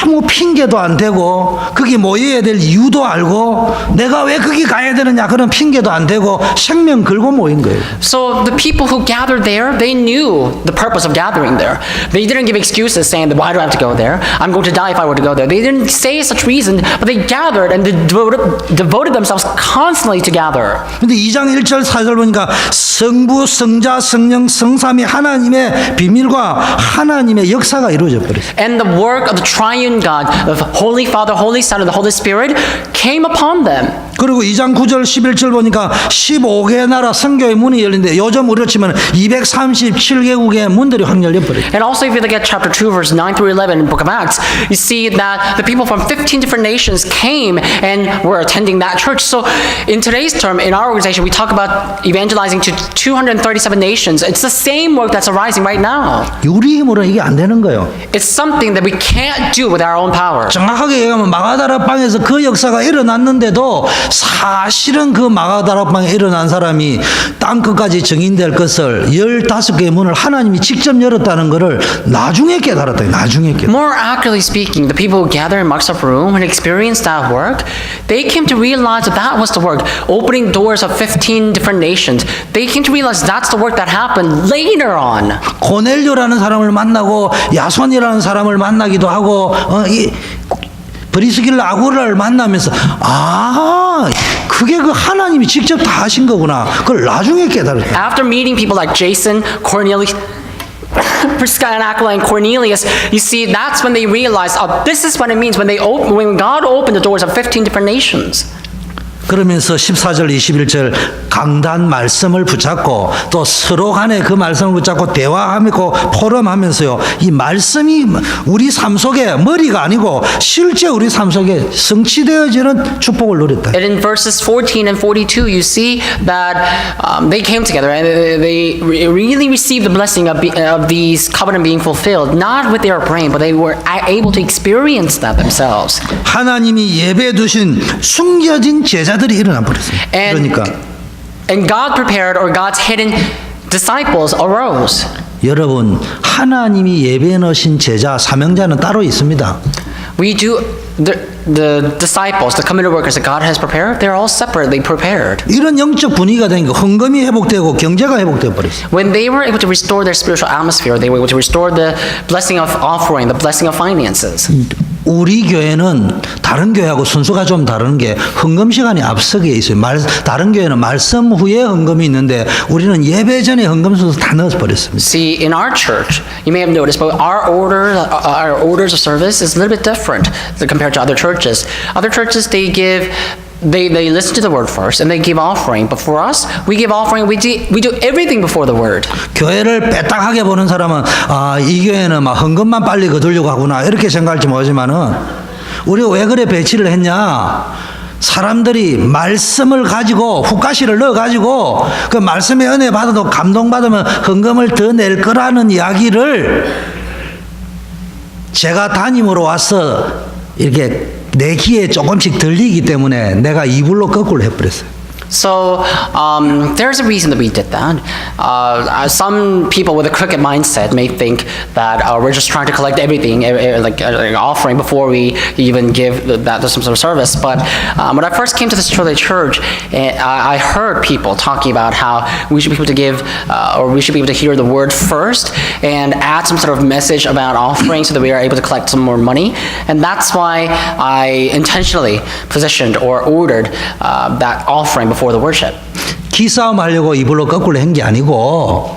아무 핑계도 안 대고 거기 모여야 될 이유도 알고 내가 왜 거기 가야 되느냐 그런 핑계도 안 대고 생명 걸고 모인 거예요. So the people who gathered there, they knew the purpose of gathering there. They didn't give excuses saying, why do I have to go there? I'm going to die if I were to go there. They didn't say such reason, but they gathered and they devoted themselves constantly to gather. 근데 2장 1절 4절 보니까 성부, 성자, 성령, 성삼위 하나님의 비밀과 하나님의 역사가 이루어져 버렸어요. And the work of the triune God, of Holy Father, Holy Son, and the Holy Spirit came upon them. 그리고 2장 9절 11절 보니까 15개 나라 선교의 문이 열린데 요즘 우리로 치면 237개국의 문들이 확 열려버려요. And also, if you look at chapter 2, verse 9 through 11 in the book of Acts, you see that the people from 15 different nations came and were attending that church. So, in today's term, in our organization, we talk about evangelizing to 237 nations. It's the same work that's arising right now. 우리 힘으로는 이게 안 되는 거예요. It's something that we can't do with our own power. 정확하게 얘기하면 마가다락방에서 그 역사가 일어났는데도 사실은 그 마가다락방에 일어난 사람이 땅끝까지 증인될 것을 15개의 문을 하나님이 직접 열었다는 것을 나중에 깨달았다. 나중에 깨달았다. More accurately speaking, the people who gather in Mark's upper room and experienced that work, they came to realize that that was the work, opening doors of 15 different nations. They came to realize that's the work that happened later on. 고넬료라는 사람을 만나고 야손이라는 사람을 만나기도 하고 이 브리스길라 아굴라를 만나면서 그게 그 하나님이 직접 다 하신 거구나. 그걸 나중에 깨달았다. After meeting people like Jason, Cornelius, Prisca and Aquila and Cornelius, you see that's when they realized, this is what it means when God opened the doors of 15 different nations. 그러면서 14절 21절 강단 말씀을 붙잡고 또 서로 간에 그 말씀을 붙잡고 대화하고 포럼하면서요. 이 말씀이 우리 삶 속에 머리가 아니고 실제 우리 삶 속에 성취되어지는 축복을 누렸다. And in verses 14 and 42, you see that they came together and they really received the blessing of these covenant being fulfilled, not with their brain, but they were able to experience that themselves. 하나님이 예배 두신 숨겨진 제자들이 일어나 버렸어요. 그러니까 And God prepared, or God's hidden disciples arose. 여러분 하나님이 예배에 넣으신 제자 사명자는 따로 있습니다. We do the disciples, the committed workers that God has prepared, they're all separately prepared. 이런 영적 분위기가 되니까 헌금이 회복되고 경제가 회복돼 버렸어요. When they were able to restore their spiritual atmosphere, they were able to restore the blessing of offering, the blessing of finances. 우리 교회는 다른 교회하고 순서가 좀 다른 게 헌금 시간이 앞서게 있어요. 다른 교회는 말씀 후에 헌금이 있는데 우리는 예배 전에 헌금 순서 다 넣어 버렸습니다. See, in our church, you may have noticed, but our orders of service is a little bit different compared to other churches. Other churches, they listen to the word first and they give offering. But for us, we give offering. We do everything before the word. 교회를 빼딱하게 보는 사람은 이 교회는 막 헌금만 빨리 거두려고 하구나 이렇게 생각할지 모르지만은 우리가 왜 그래 배치를 했냐? 사람들이 말씀을 가지고 훅가시를 넣어가지고 그 말씀의 은혜 받아도 감동받으면 헌금을 더 낼 거라는 이야기를 제가 담임으로 와서 이렇게 내 귀에 조금씩 들리기 때문에 내가 이불로 거꾸로 해버렸어요. So there's a reason that we did that. Some people with a crooked mindset may think that we're just trying to collect everything, like offering, before we even give that some sort of service. But when I first came to this church, I heard people talking about how we should be able to give, or we should be able to hear the word first and add some sort of message about offering so that we are able to collect some more money. And that's why I intentionally positioned or ordered that offering before the worship. 기싸움 하려고 이불로 거꾸로 한 게 아니고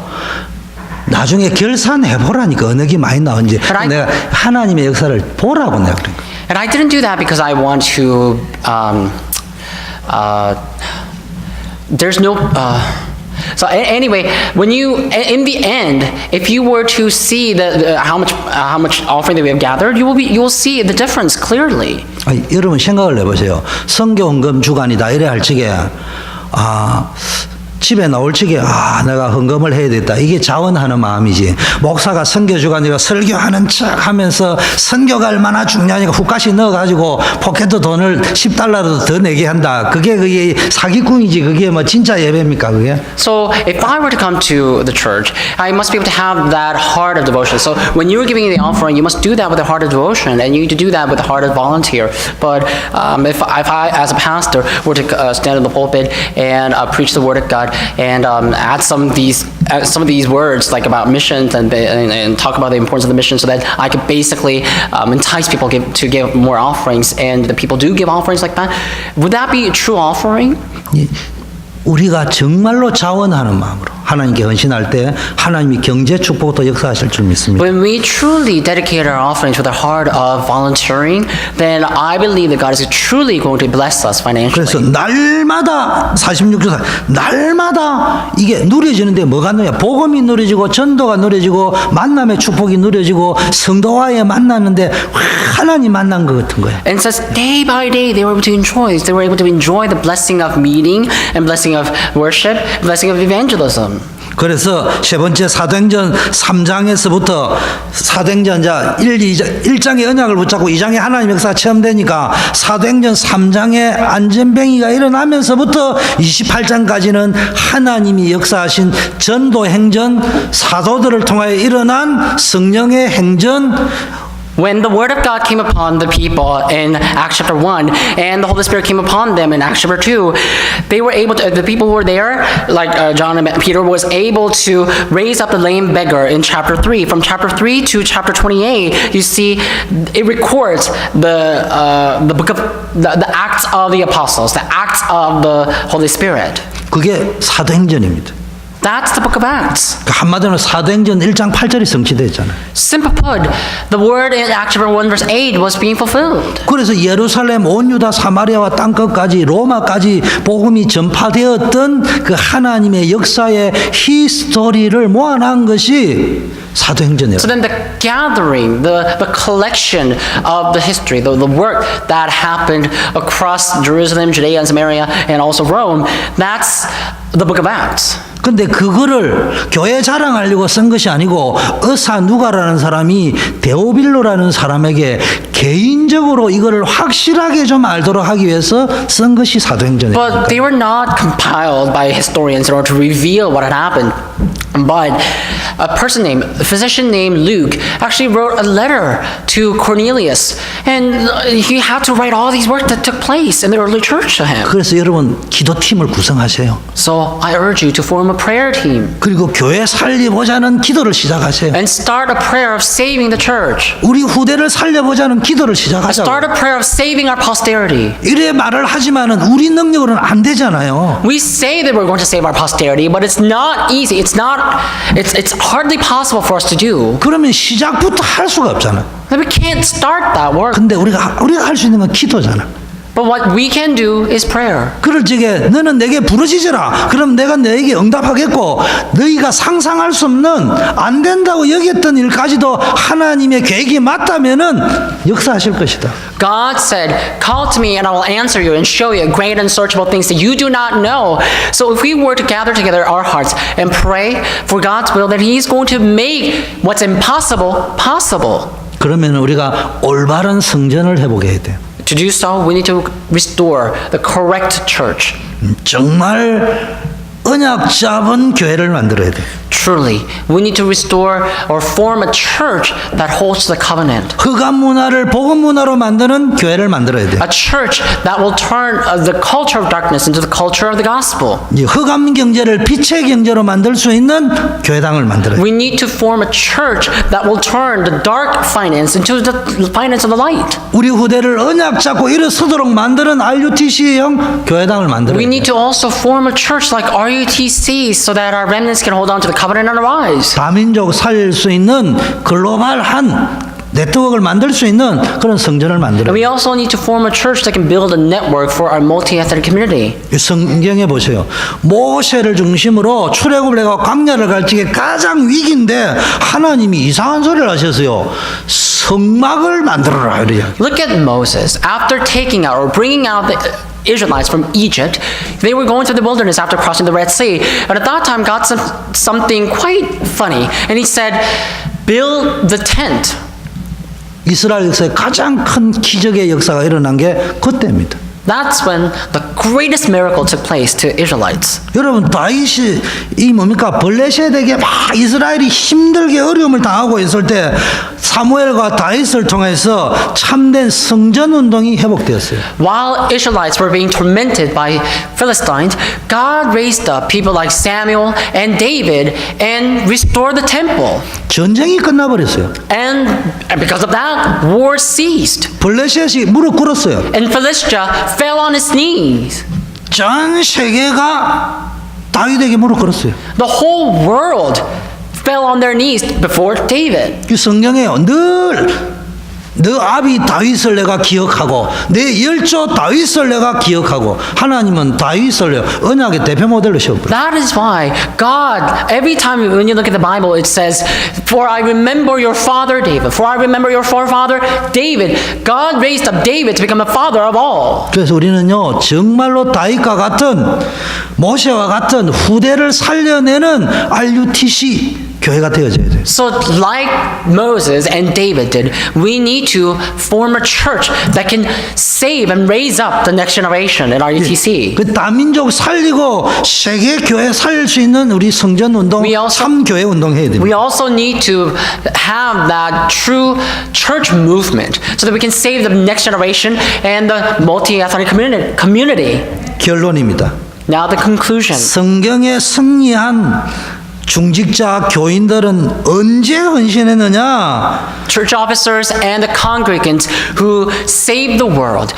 나중에 결산해보라니까 어느 게 많이 나온지 내가 하나님의 역사를 보라고 내가 그런 거야. And I didn't do that because I want to there's no so anyway, when you in the end, if you were to see how much offering that we have gathered, you will see the difference clearly. 여러분 생각을 해보세요. 성교헌금 주간이다 이래 할 적에 집에 나올 적에 내가 헌금을 해야 됐다. 이게 자원하는 마음이지. 목사가 선교주간이가 설교하는 척 하면서 선교가 얼마나 중요하니까 훅가시 넣어가지고 포켓 돈을 $10도 더 내게 한다. 그게 사기꾼이지. 그게 뭐 진짜 예배입니까 그게? So if I were to come to the church, I must be able to have that heart of devotion. So when you're giving the offering, you must do that with a heart of devotion, and you need to do that with a heart of volunteer. But if I, as a pastor, were to stand in the pulpit and preach the word of God, and add some of these words like about missions and talk about the importance of the mission, so that I could basically entice people to give more offerings, and the people do give offerings like that, would that be a true offering? 우리가 정말로 자원하는 마음으로 하나님께 헌신할 때 하나님이 경제 축복도 역사하실 줄 믿습니다. When we truly dedicate our offerings with a heart of volunteering, then I believe that God is truly going to bless us 그래서 financially. 날마다 46주 날마다 이게 누려지는데 뭐가 누려? 복음이 누려지고 전도가 누려지고 만남의 축복이 누려지고 성도와의 만나는데 하나님 만난 것 같은 거예요. And it says day by day they were able to enjoy the blessing of meeting and blessing of worship, blessing of evangelism. 그래서 세 번째 사도행전 3장에서부터 사도행전 1장의 언약을 붙잡고 2장의 하나님 역사가 체험되니까 사도행전 3장의 안전뱅이가 일어나면서부터 28장까지는 하나님이 역사하신 전도 행전, 사도들을 통하여 일어난 성령의 행전, When the word of God came upon the people in Acts chapter 1 and the Holy Spirit came upon them in Acts chapter 2, they were able to, the people who were there, like John and Peter, was able to raise up the lame beggar in chapter 3. From chapter 3 to chapter 28, you see it records the book of the Acts of the Apostles, the Acts of the Holy Spirit. 그게 사도행전입니다. That's the book of Acts. 한마디로 사도행전 1장 8절이 성취됐잖아요. Simply put, the word in Acts chapter 1 verse 8 was being fulfilled. 그래서 예루살렘 온 유다 사마리아와 땅끝까지 로마까지 복음이 전파되었던 그 하나님의 역사의 히스토리를 모아놓은 것이 사도행전이에요. So then the gathering, the collection of the history, the work that happened across Jerusalem, Judea and Samaria, and also Rome, that's the book of Acts. 근데 그거를 교회 자랑하려고 쓴 것이 아니고 의사 누가라는 사람이 데오빌로라는 사람에게 개인적으로 이거를 확실하게 좀 알도록 하기 위해서 쓴 것이 사도행전입니다. But they were not compiled by historians in order to reveal what had happened. But a physician named Luke, actually wrote a letter to Cornelius, and he had to write all these works that took place in the early church to him. 그래서 여러분 기도팀을 구성하세요. So I urge you to form a prayer team 그리고 교회 살려보자는 기도를 시작하세요. and start a prayer of saving the church. 우리 후대를 살려보자는 기도를 시작하자고. Start a prayer of saving our posterity. 이래 말을 하지만은 우리 능력으로는 안 되잖아요. We say that we're going to save our posterity, but it's not easy. It's hardly possible for us to do. 그러면 시작부터 할 수가 없잖아. We can't start that work. 근데 우리가 할 수 있는 건 기도잖아. But what we can do is prayer. 그럴 적에 너는 내게 부르짖으라. 그럼 내가 너에게 응답하겠고 너희가 상상할 수 없는 안 된다고 여겼던 일까지도 하나님의 계획이 맞다면은 역사하실 것이다. God said, "Call to me and I will answer you and show you great unsearchable things that you do not know." So if we were to gather together our hearts and pray for God's will, that He's going to make what's impossible possible. 그러면 우리가 올바른 성전을 해보게 해야 돼요. To do so, we need to restore the correct church. 정말 언약 잡은 교회를 만들어야 돼. Truly, we need to restore or form a church that holds the covenant. 흑암 문화를 복음 문화로 만드는 교회를 만들어야 돼. A church that will turn the culture of darkness into the culture of the gospel. 이 흑암 경제를 빛의 경제로 만들 수 있는 교회당을 만들어야 돼. We need to form a church that will turn the dark finance into the finance of the light. 우리 후대를 언약 잡고 일어서도록 만드는 RUTC형 교회당을 만들어야 We 돼. need to also form a church like RUTC so that our remnants can hold on to the covenant in our lives. 다민족 살릴 수 있는 글로벌한 네트워크를 만들 수 있는 그런 성전을 만들어야 And we 돼. also need to form a church that can build a network for our multi-ethnic community. 이 성경에 보세요. 모세를 중심으로 출애굽을 해가 광야를 갈 적에 가장 위기인데 하나님이 이상한 소리를 하셨어요. 성막을 만들어라 이래요. Look at Moses. After taking out or bringing out the Israelites from Egypt, they were going through the wilderness after crossing the Red Sea. And at that time, God said something quite funny. And He said, build the tent. 이스라엘 역사에 가장 큰 기적의 역사가 일어난 게 그때입니다. That's when the greatest miracle took place to Israelites. 여러분 다윗이 이 뭡니까 블레셋에게 막 이스라엘이 힘들게 어려움을 당하고 있을 때 사무엘과 다윗을 통해서 참된 성전 운동이 회복되었어요. While Israelites were being tormented by Philistines, God raised up people like Samuel and David and restored the temple. 전쟁이 끝나버렸어요. And because of that, war ceased. 블레셋이 무릎 꿇었어요. And Philistia fell on his knees. 전 세계가 다윗에게 무릎 꿇었어요. The whole world fell on their knees before David. 그 성경에요. 늘 너 아비 다윗을 내가 기억하고 내 열조 다윗을 내가 기억하고 하나님은 다윗을 언약의 대표 모델로 세워버려요. That is why God, every time when you look at the Bible, it says, "For I remember your father David. For I remember your forefather David." God raised up David to become a father of all. 그래서 우리는요 정말로 다윗과 같은 모세와 같은 후대를 살려내는 RUTC 교회가 되어져야 돼요. So, like Moses and David did, we need to form a church that can save and raise up the next generation in RUTC. 그 다민족 살리고 세계 교회 살릴 수 있는 우리 성전 운동, We also- 참교회 운동 해야 됩니다. We also need to have that true church movement so that we can save the next generation and the multi-ethnic community. 결론입니다. Now the conclusion. 성경에 승리한 중직자 교인들은 언제 헌신했느냐? Church officers and the congregants who saved the world.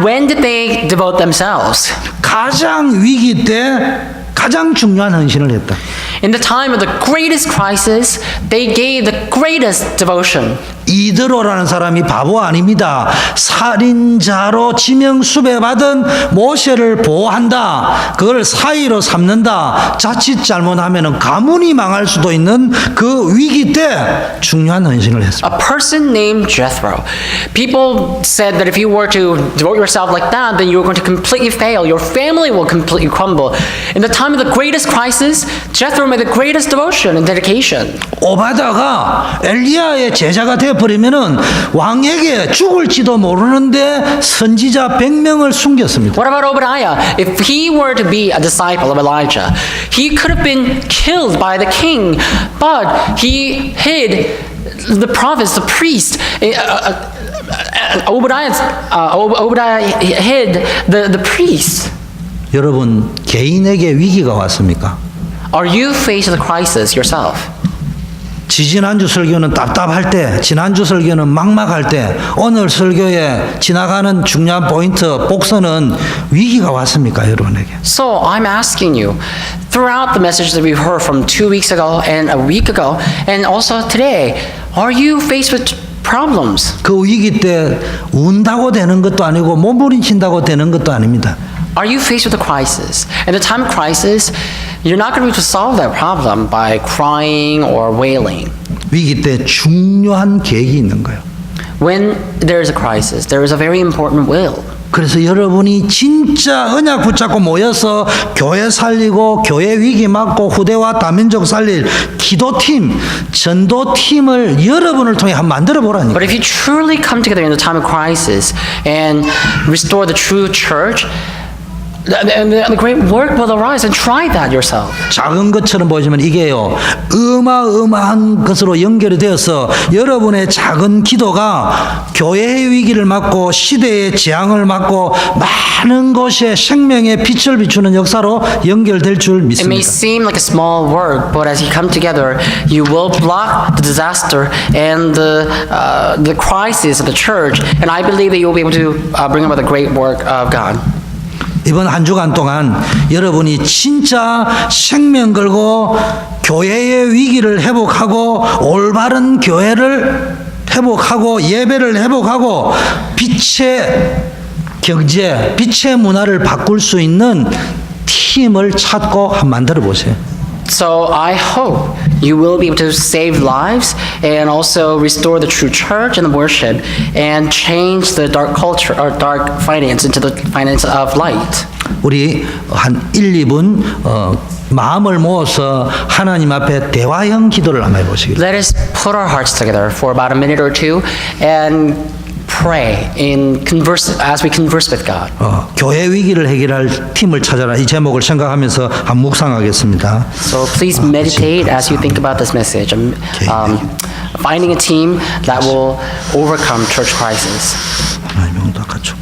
When did they devote themselves? 가장 위기 때 가장 중요한 헌신을 했다. In the time of the greatest crisis, they gave the greatest devotion. 이드로라는 사람이 바보 아닙니다. 살인자로 지명 수배받은 모세를 보호한다. 그걸 사이로 삼는다. 자칫 잘못하면 가문이 망할 수도 있는 그 위기 때 중요한 헌신을 했습니다. A person named Jethro. People said that if you were to devote yourself like that, then you were going to completely fail. Your family will completely crumble. In the time of the greatest crisis, Jethro made the greatest devotion and dedication. 오바다가 엘리야의 제자가 되어버리면은 왕에게 죽을지도 모르는데 선지자 100명을 숨겼습니다. What about Obadiah? If he were to be a disciple of Elijah, he could have been killed by the king, but he hid the prophets, the priest. Obadiah hid the priest. 여러분 개인에게 위기가 왔습니까? Are you faced with a crisis yourself? 지지난주 설교는 답답할 때, 지난주 설교는 막막할 때, 오늘 설교에 지나가는 중요한 포인트, 복선은 위기가 왔습니까, 여러분에게? So I'm asking you, throughout the message that we've heard from 2 weeks ago and a week ago, and also today, are you faced with problems? 그 위기 때 운다고 되는 것도 아니고 몸부림친다고 되는 것도 아닙니다. Are you faced with a crisis? In the time of crisis, you're not going to be able to solve that problem by crying or wailing. 위기 때 중요한 계획이 있는 거예요. When there is a crisis, there is a very important will. 그래서 여러분이 진짜 언약 붙잡고 모여서 교회 살리고 교회 위기 막고 후대와 다민족 살릴 기도팀, 전도팀을 여러분을 통해 한번 만들어 보라니까. But if you truly come together in the time of crisis and restore the true church, the great work will arise, and try that yourself. 작은 것처럼 보이지만 이게요 어마어마한 것으로 연결이 되어서 여러분의 작은 기도가 교회의 위기를 막고 시대의 재앙을 막고 많은 곳에 생명의 빛을 비추는 역사로 연결될 줄 It may 믿습니다. seem like a small work, but as you come together, you will block the disaster and the crisis of the church, and I believe that you will be able to bring about the great work of God. 이번 한 주간 동안 여러분이 진짜 생명 걸고 교회의 위기를 회복하고 올바른 교회를 회복하고 예배를 회복하고 빛의 경제, 빛의 문화를 바꿀 수 있는 팀을 찾고 한번 만들어 보세요. So I hope you will be able to save lives and also restore the true church and the worship and change the dark culture or dark finance into the finance of light. 우리 한 1, 2분 마음을 모아서 하나님 앞에 대화형 기도를 한번 해보시겠습니다. Let us put our hearts together for about a minute or two and pray and converse as we converse with God. 교회 위기를 해결할 팀을 찾아라 이 제목을 생각하면서 한 묵상하겠습니다. So please meditate as you think about this message. Finding a team that will overcome church crisis. 하나님 영도 같이